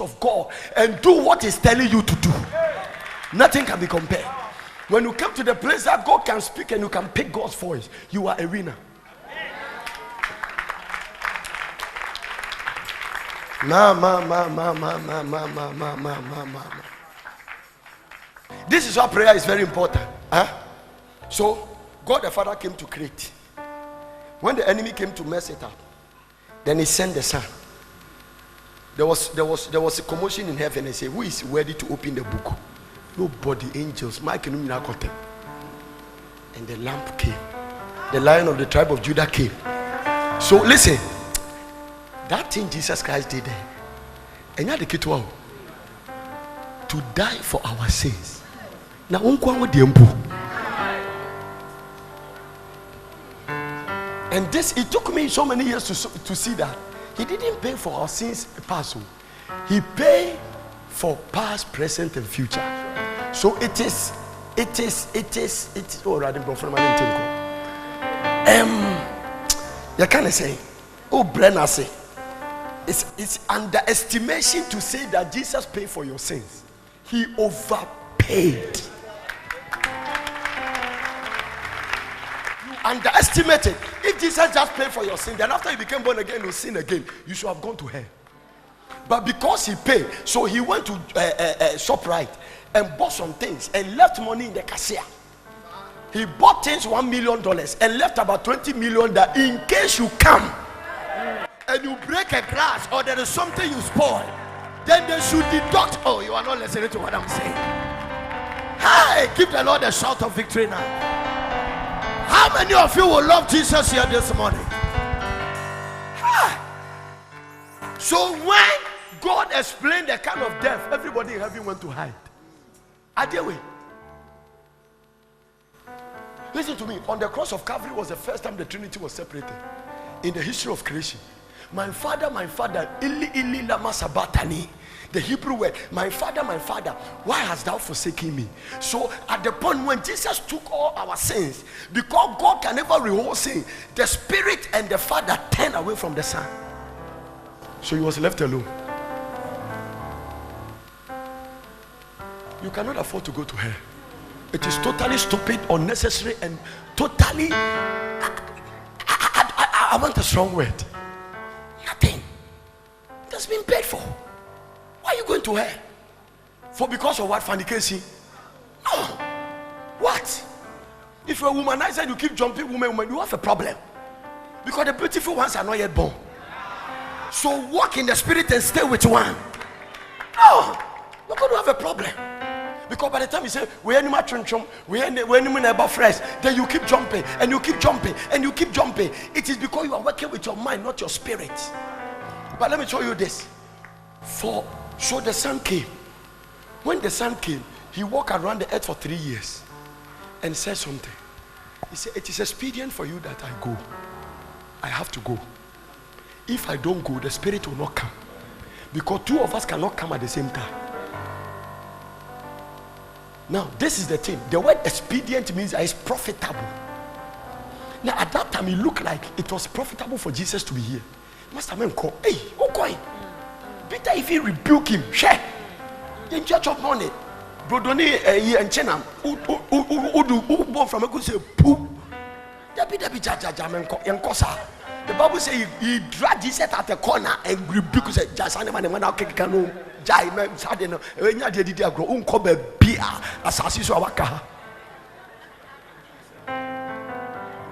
of God and do what He's telling you to do. Nothing can be compared. When you come to the place that God can speak and you can pick God's voice, you are a winner. This is why prayer is very important. So God the Father came to create. When the enemy came to mess it up, then He sent the Son. There was a commotion in heaven. They say, who is ready to open the book? Nobody. Angels, Mike and Umina. And the lamp came. The Lion of the tribe of Judah came. So listen, that thing Jesus Christ did there, and you the key to die for our sins. Now, and this, it took me so many years to see that He didn't pay for our sins past. He paid for past, present, and future. So it is. Oh, rather than from you can't say, oh, Brenner say, it's underestimation to say that Jesus paid for your sins. He overpaid. Underestimated. If Jesus just paid for your sin, then after you became born again, you sin again, you should have gone to hell. But because He paid, so He went to ShopRite and bought some things and left money in the cashier. He bought things $1 million and left about 20 million that in case you come and you break a glass or there is something you spoil, then they should deduct. Oh, you are not listening to what I'm saying. Hey, give the Lord a shout of victory now. How many of you will love Jesus here this morning? So when God explained the kind of death, everybody in heaven went to hide. Adewe. Listen to me. On the cross of Calvary was the first time the Trinity was separated in the history of creation. My father, Ili Ili lama sabatani. The Hebrew word, my father, why hast thou forsaken me? So at the point when Jesus took all our sins, because God can never rehold sin, the Spirit and the Father turned away from the Son. So He was left alone. You cannot afford to go to hell. It is totally stupid, unnecessary, and totally, I want a strong word. Nothing. It has been paid for. Why are you going to hell? For because of what? Fornication? No. What? If you're a womanizer, you keep jumping woman, you have a problem. Because the beautiful ones are not yet born. So walk in the Spirit and stay with one. No. You're going to have a problem. Because by the time you say, we're animal chum, we're animal fresh, then you keep jumping and you keep jumping and you keep jumping. It is because you are working with your mind, not your spirit. But let me show you this. So the Son came. When the Son came, He walked around the earth for 3 years and said something. He said, it is expedient for you that I go. I have to go. If I don't go, the Spirit will not come. Because two of us cannot come at the same time. Now, this is the thing. The word expedient means that it's profitable. Now, at that time, it looked like it was profitable for Jesus to be here. Master man called, hey, okay. Peter, if he rebuke him, share. In church of money, Brodoni and Chenam, who from a good say, poo. The Bible says he dragged Jesus at the corner and rebuked him. Just animal, man, I'll kick canoe. Jai, man, suddenly, when you did it, grow uncover beer, assassin, so waka.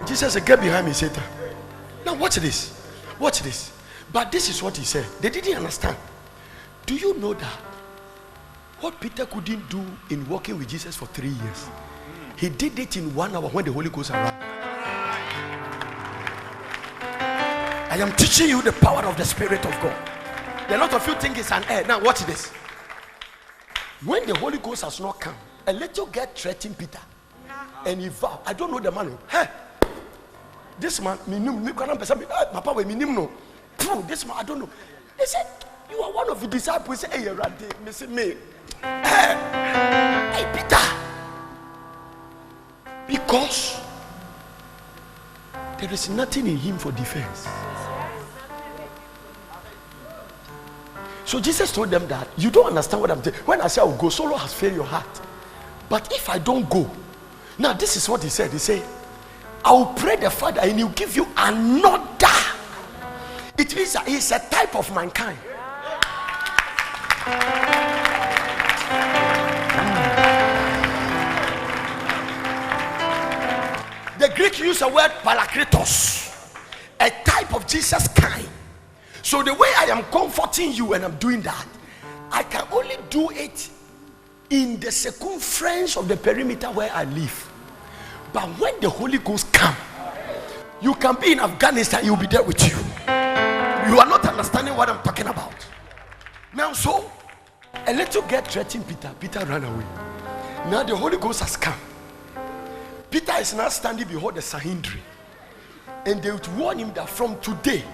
Jesus said, get behind me, Satan. Now, watch this. Watch this. But this is what He said. They didn't understand. Do you know that what Peter couldn't do in walking with Jesus for 3 years, he did it in 1 hour when the Holy Ghost arrived? I am teaching you the power of the Spirit of God. A lot of you think it's an air. Now watch this. When the Holy Ghost has not come, a little girl threatened Peter, and he vowed. I don't know the man. Hey, this man, this man, I don't know. He said, you are one of the disciples. Hey, me. Hey, Peter. Because there is nothing in him for defense. So Jesus told them that you don't understand what I'm doing. When I say I will go, sorrow has failed your heart. But if I don't go, now this is what he said. He said, I will pray the Father and he'll give you another. It means that he's a type of mankind. The Greek use the word parakletos, a type of Jesus kind. So the way I am comforting you and I'm doing that, I can only do it in the circumference of the perimeter where I live. But when the Holy Ghost comes, you can be in Afghanistan, he'll be there with you. You are not understanding what I'm talking about. Now, so a little girl threatened Peter. Peter ran away. Now the Holy Ghost has come. Peter is now standing behind the Sanhedrin, and they would warn him that from today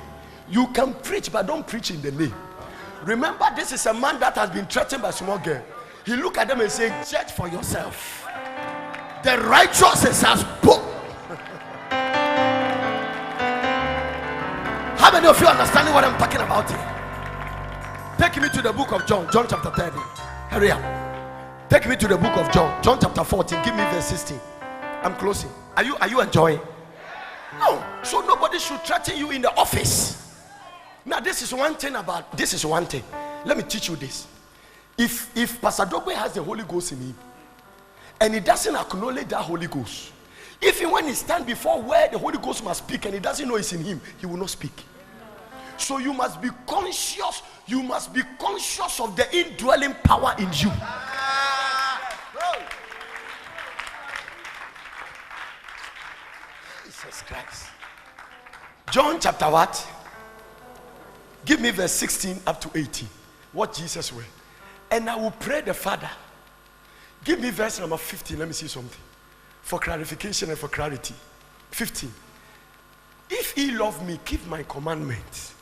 you can preach, but don't preach in the name. Remember, this is a man that has been threatened by a small girl. He looked at them and said, judge for yourself. The righteous is as both. How many of you understanding what I'm talking about here? Take me to the book of John, John chapter 30. Hurry up. Take me to the book of John, John chapter 14. Give me verse 16. I'm closing. Are you enjoying? No. So nobody should threaten you in the office. Now this is one thing. Let me teach you this. If Pastor Dogbe has the Holy Ghost in him and he doesn't acknowledge that Holy Ghost, even when he stands before where the Holy Ghost must speak and he doesn't know it's in him, he will not speak. So you must be conscious. You must be conscious of the indwelling power in you. Jesus Christ. John chapter what? Give me verse 16 up to 18. What Jesus will. And I will pray the Father. Give me verse number 15. Let me see something. For clarification and for clarity. 15. If he love me, keep my commandments.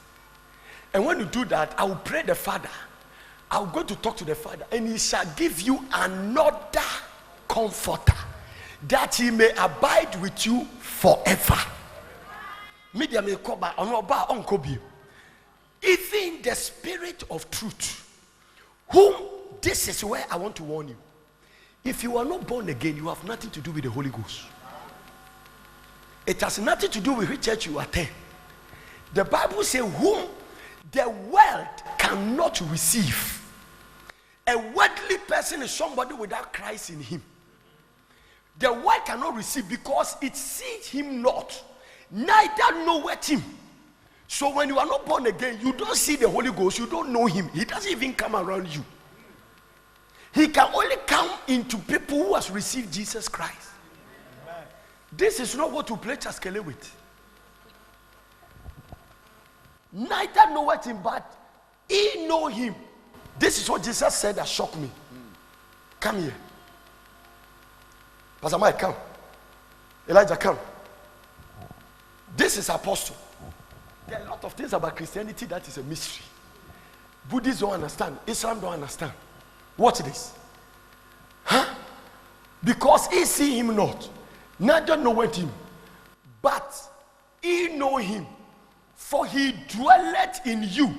And when you do that, I will pray the Father. I will go to talk to the Father, and he shall give you another comforter, that he may abide with you forever. Even the Spirit of truth, whom, this is where I want to warn you. If you are not born again, you have nothing to do with the Holy Ghost. It has nothing to do with which church you attend. The Bible says, whom the world cannot receive. A worldly person is somebody without Christ in him. The world cannot receive because it sees him not, neither knoweth him. So when you are not born again, you don't see the Holy Ghost, you don't know him. He doesn't even come around you. He can only come into people who has received Jesus Christ. Amen. This is not what to play chaskele with. Neither knoweth him, but he know him. This is what Jesus said that shocked me. Come here. Pastor Mike, come. Elijah, come. This is apostle. There are a lot of things about Christianity that is a mystery. Buddhists don't understand. Islam don't understand. Watch this. Huh? Because he see him not, neither knoweth him, but he know him. For he dwelleth in you.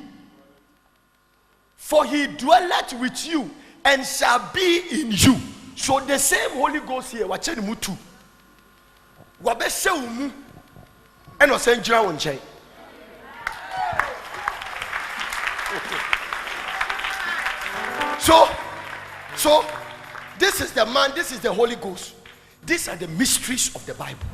For he dwelleth with you and shall be in you. So the same Holy Ghost here, watch it mutu. Wabese umu, and was saying Jira. So this is the man, this is the Holy Ghost. These are the mysteries of the Bible.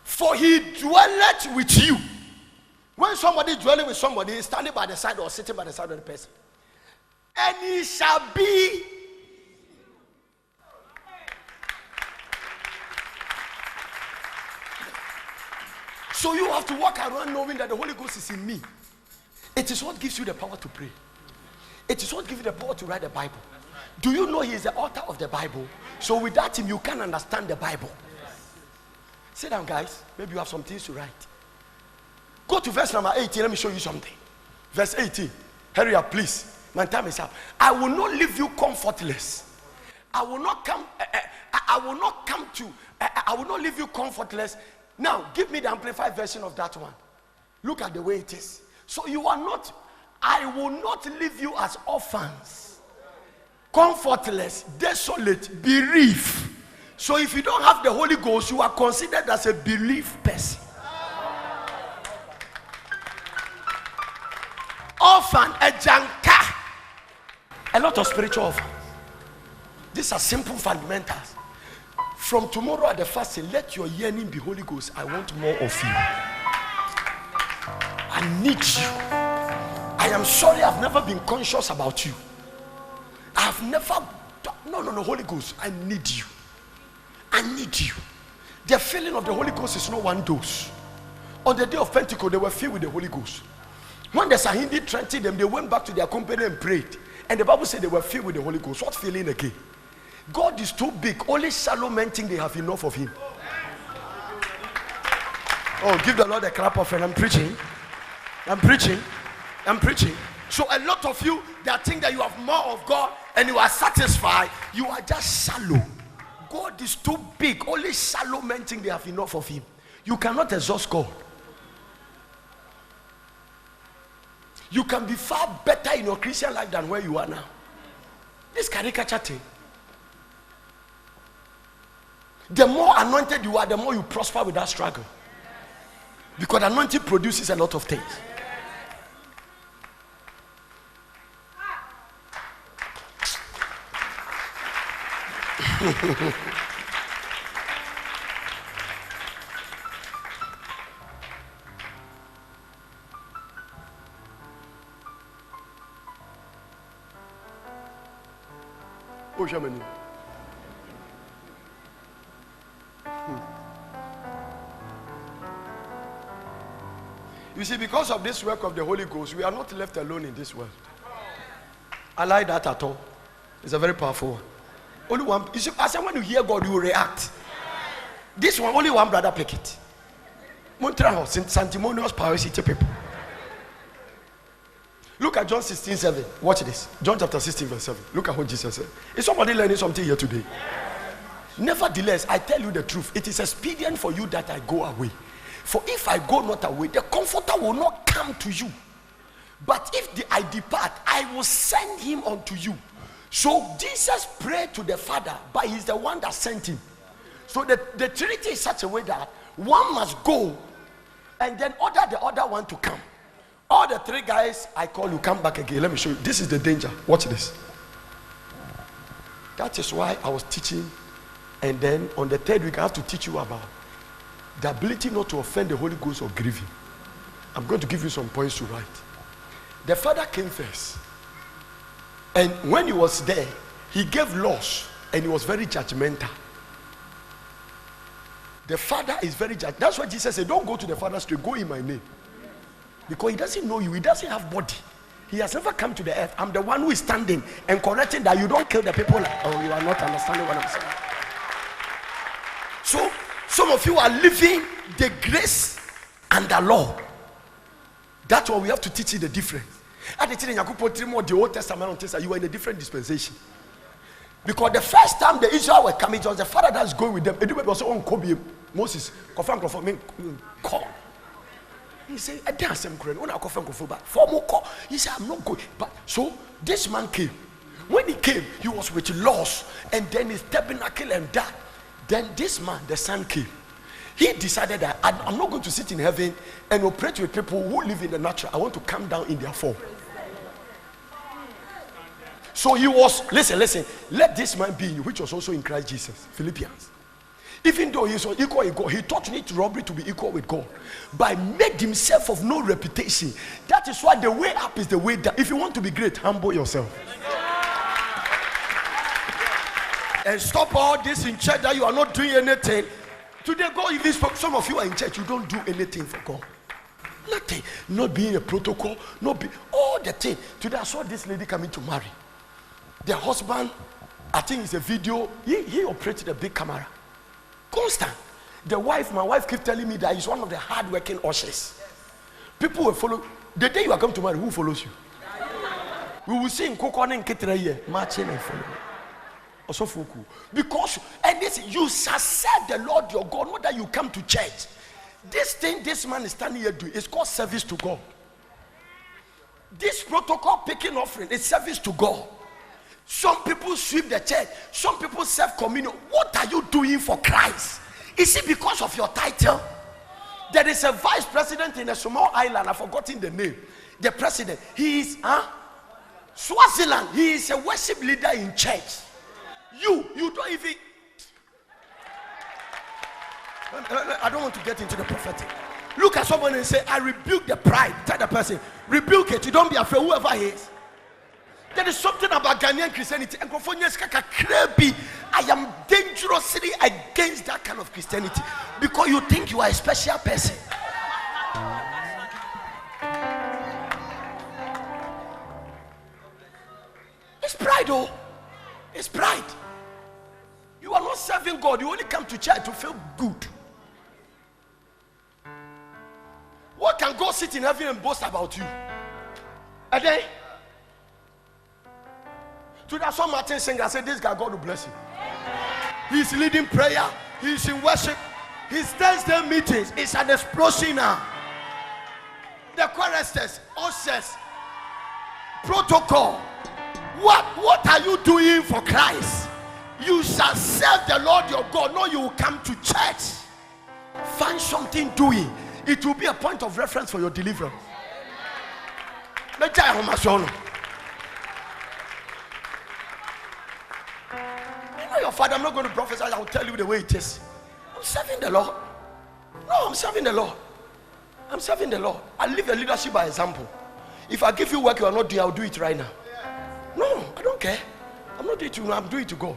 For he dwelleth with you. When somebody is dwelling with somebody, he is standing by the side or sitting by the side of the person. And he shall be. So you have to walk around knowing that the Holy Ghost is in me. It is what gives you the power to pray. It is what gives you the power to write the Bible. Do you know he is the author of the Bible? So without him, you can't understand the Bible. Sit down, guys. Maybe you have some things to write. Go to verse number 18. Let me show you something. Verse 18. Hurry up, please. My time is up. I will not leave you comfortless. I will not leave you comfortless. Now, give me the amplified version of that one. Look at the way it is. So you are not, I will not leave you as orphans, comfortless, desolate, bereaved. So if you don't have the Holy Ghost, you are considered as a bereaved person. Orphan, a janka. A lot of spiritual orphans. These are simple fundamentals. From tomorrow at the fasting, let your yearning be Holy Ghost. I want more of you. I need you. I am sorry I've never been conscious about you. I've never, no, Holy Ghost, I need you. I need you. The feeling of the Holy Ghost is not one dose. On the day of Pentecost, they were filled with the Holy Ghost. When the Sahindi trented them, they went back to their company and prayed. And the Bible said they were filled with the Holy Ghost. What feeling again? God is too big. Only shallow men think they have enough of him. Oh, give the Lord a clap offering. I'm preaching. So a lot of you that think that you have more of God and you are satisfied, you are just shallow. God is too big. Only shallow men think they have enough of him. You cannot exhaust God. You can be far better in your Christian life than where you are now. This caricature thing. The more anointed you are, the more you prosper with that struggle. Because anointing produces a lot of things. Oh, Germany. You see, because of this work of the Holy Ghost, we are not left alone in this world. I like that at all. It's a very powerful one. Only one. You see, I said when you hear God, you react. This one, only one brother pick it. Montreal, sanctimonious piety people. Look at John 16:7. Watch this. John chapter 16, verse 7. Look at what Jesus said. Is somebody learning something here today? Nevertheless, I tell you the truth. It is expedient for you that I go away. For if I go not away, the Comforter will not come to you. But if I depart, I will send him unto you. So Jesus prayed to the Father, but he's the one that sent him. So the Trinity is such a way that one must go and then order the other one to come. All the three guys I call you, come back again. Let me show you. This is the danger. Watch this. That is why I was teaching, and then on the third week I have to teach you about the ability not to offend the Holy Ghost or grieve him. I'm going to give you some points to write. The Father came first, and when he was there, he gave laws, and he was very judgmental. The Father is very judgmental. That's why Jesus said, don't go to the Father straight, go in my name. Because he doesn't know you, he doesn't have body. He has never come to the earth. I'm the one who is standing and correcting that you don't kill the people. Oh, you are not understanding what I'm saying. So some of you are living the grace and the law. That's why we have to teach you the difference. At the Old Testament, you are in a different dispensation. Because the first time the Israel were coming, it was the Father that's going with them. Moses, call. He said, I didn't ask him, he said, I'm not going. But so this man came. When he came, he was with laws, and then his tabernacle and that. Then this man, the son, came. He decided that I'm not going to sit in heaven and operate with people who live in the natural. I want to come down in their form. So he was, listen, let this man be in you, which was also in Christ Jesus. Philippians. Even though he was equal with God, he taught not robbery to be equal with God, but made himself of no reputation. That is why the way up is the way down. If you want to be great, humble yourself. And stop all this in church that you are not doing anything. Today, God, if this, some of you are in church, you don't do anything for God. Nothing. Not being a protocol, not be all the thing. Today, I saw this lady coming to marry. The husband, I think it's a video, he operated a big camera. Constant. The wife, my wife keeps telling me that he's one of the hard-working ushers. People will follow. The day you are coming to marry, who follows you? We will see in Kokon and Ketra here, marching and following. Because, and this, you shall serve the Lord your God, not that you come to church. This thing this man is standing here doing is called service to God. This protocol picking offering is service to God. Some people sweep the church. Some people serve communion. What are you doing for Christ? Is it because of your title? There is a vice president in a small island. I've forgotten the name. The president. He is Swaziland. He is a worship leader in church. You don't even. I don't want to get into the prophetic. Look at someone and say, I rebuke the pride. Tell the person, rebuke it. You don't be afraid, whoever he is. There is something about Ghanaian Christianity. I am dangerously against that kind of Christianity because you think you are a special person. It's pride, oh. It's pride. You are not serving God. You only come to church to feel good. What can God sit in heaven and boast about you? And then, to that some Martin singer said, this guy, God will bless him. He's leading prayer. He's in worship. His Thursday meetings is an explosion now. The choristers, ushers, protocol. What are you doing for Christ? You shall serve the Lord your God. No, you will come to church. Find something doing. It will be a point of reference for your deliverance. You know your father, I'm not going to prophesy. I will tell you the way it is. I'm serving the Lord. No, I'm serving the Lord. I'm serving the Lord. I live a leadership by example. If I give you work you are not doing, I'll do it right now. No, I don't care. I'm not doing it to you. I'm doing it to God.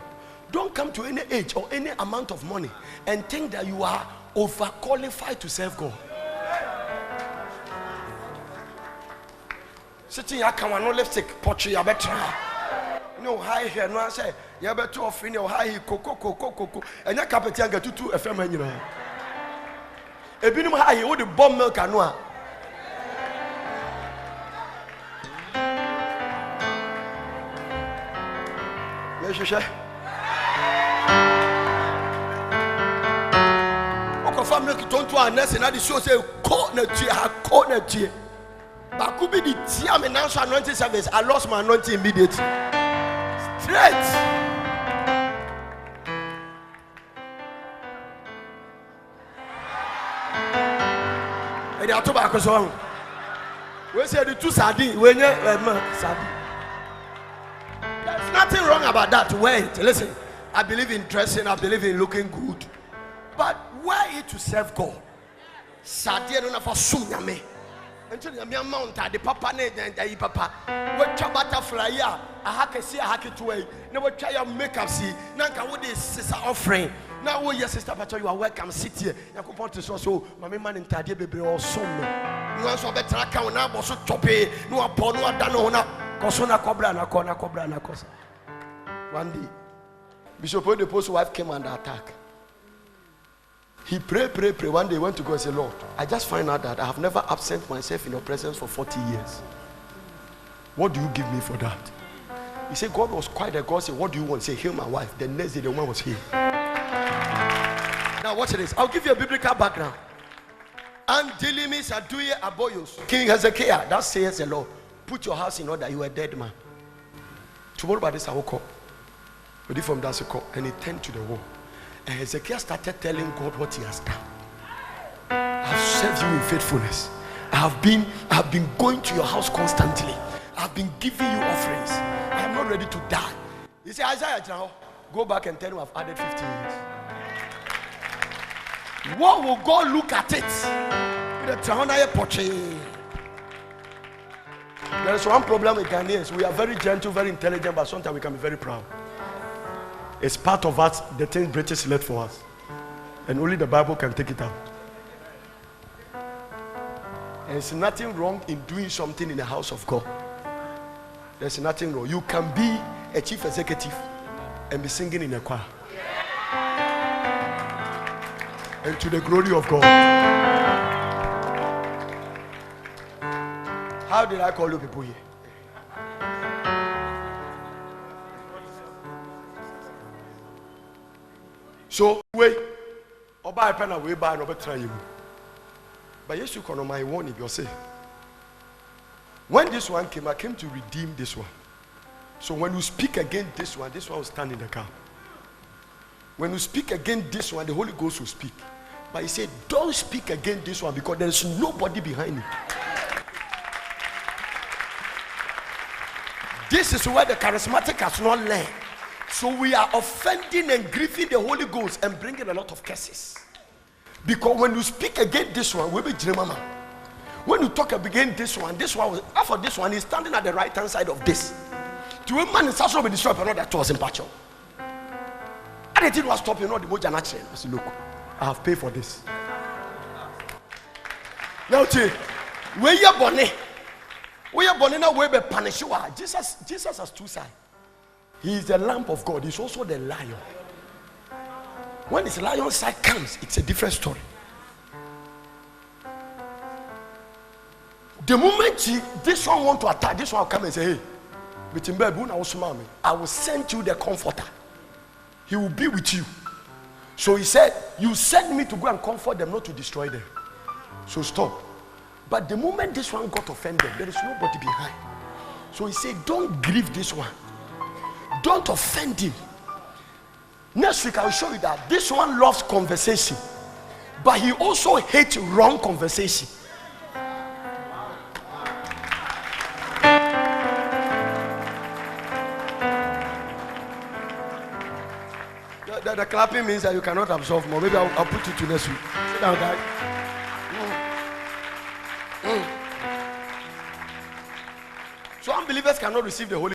Don't come to any age or any amount of money and think that you are overqualified to serve God. Sitting here, come on, no lipstick, pottery, I better. No high hair, no, I say, you better off in your high cocoa, and your carpet get to 2 FM, you know. A bit high, you would bomb milk and noir. Family don't to unless and the show say corner tea. But could be the tea I'm announced anointing service. I lost my anointing immediately. Straight. And the tobacco song. We say the 2 sardines when you sardine. There's nothing wrong about that. Wait, listen. I believe in dressing, I believe in looking good. But wear it to serve God. Sadia no na for sunyame. Ento na me amount the papa na den papa. We twa butterfly ya, ahaka si ahaka to way. Na we try your makeup see. Na nka wo dey sister offering. Na wo your sister pacho you are welcome sit here. Yakopon to so mama man ntade bebre o som no. No so betra ka na bo so tope. No apo no ada no na koso na kobra na kosa. One day Bishop Oyedepo's wife came under attack. He prayed. One day he went to God and said, Lord, I just find out that I have never absent myself in your presence for 40 years. What do you give me for that? He said, God was quiet. God said, what do you want? He said, heal my wife. The next day the woman was healed. Now watch this. I'll give you a biblical background. And Dilimi Saduye Aboyos. King Hezekiah, that says the Lord, put your house in order. You are a dead man. Tomorrow by this I will call. Ready from that call. And he turned to the wall. And Hezekiah started telling God what he has done. I have served you in faithfulness. I have been going to your house constantly. I have been giving you offerings. I am not ready to die. He said, Isaiah, now go back and tell him I've added 15 years. What will God look at it? There is one problem with Ghanaians. We are very gentle, very intelligent, but sometimes we can be very proud. It's part of us, the things British left for us. And only the Bible can take it out. And there's nothing wrong in doing something in the house of God. There's nothing wrong. You can be a chief executive and be singing in a choir. And to the glory of God. How did I call you people here? So, wait. Oba pen away by no betra you. But yes, you can my warning, you say. When this one came, I came to redeem this one. So when you speak against this one will stand in the car. When you speak against this one, the Holy Ghost will speak. But he said, don't speak against this one because there is nobody behind it. This is where the charismatic has not learned. So we are offending and grieving the Holy Ghost and bringing a lot of curses. Because when you speak against this one, we be Jeremiah. When you talk against this one after this one is standing at the right hand side of this. To a man is also be destroyed, but not that was in patch. And the thing was stopping, you know, the moja natural. I said, look, I have paid for this. Now, where you born? Where you born now? Where be punish you? Jesus has two sides. He is the Lamb of God. He's also the lion. When his lion side comes, it's a different story. The moment this one want to attack, this one will come and say, hey, I will send you the comforter. He will be with you. So he said, you sent me to go and comfort them, not to destroy them. So stop. But the moment this one got offended, there is nobody behind. So he said, don't grieve this one. Don't offend him. Next week I will show you that this one loves conversation, but he also hates wrong conversation. The clapping means that you cannot absorb more. Maybe I'll put you to next week. Sit down, guys. So unbelievers cannot receive the Holy